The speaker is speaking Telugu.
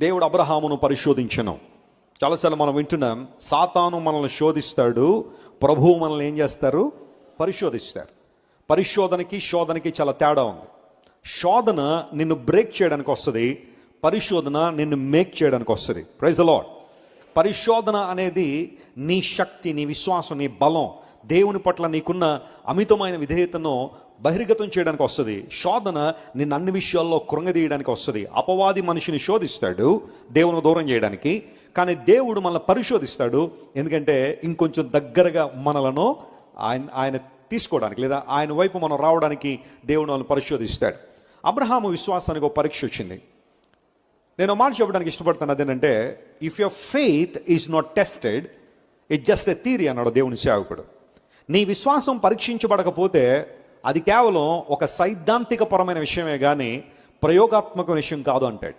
దేవుడు అబ్రహామును పరిశోధించెను. చాలాసార్లు మనం వింటున్నాం, సాతాను మనల్ని శోధిస్తాడు, ప్రభువు మనల్ని ఏం చేస్తారు? పరిశోధిస్తారు. పరిశోధనకి శోధనకి చాలా తేడా ఉంది. శోధన నిన్ను బ్రేక్ చేయడానికి వస్తుంది, పరిశోధన నిన్ను మేక్ చేయడానికి వస్తుంది. Praise the Lord. పరిశోధన అనేది నీ శక్తి, నీ విశ్వాసం, నీ బలం, దేవుని పట్ల నీకున్న అమితమైన విధేయతను బహిర్గతం చేయడానికి వస్తుంది. శోధన నిన్ను అన్ని విషయాల్లో కృంగదీయడానికి వస్తుంది. అపవాది మనిషిని శోధిస్తాడు దేవుని దూరం చేయడానికి, కానీ దేవుడు మనల్ని పరిశోధిస్తాడు ఎందుకంటే ఇంకొంచెం దగ్గరగా మనలను ఆయన తీసుకోవడానికి, లేదా ఆయన వైపు మనం రావడానికి దేవుడు మనల్ని పరిశోధిస్తాడు. అబ్రహాము విశ్వాసానికి ఒక పరీక్ష వచ్చింది. నేను మాట చెప్పడానికి ఇష్టపడుతాను, అదేంటంటే if your faith is not tested it just a theory అన్నాడు దేవుని సేవకుడు. నీ విశ్వాసం పరీక్షించబడకపోతే అది కేవలం ఒక సైద్ధాంతిక పరమైన విషయమే కానీ ప్రయోగాత్మక విషయం కాదు అంటాడు.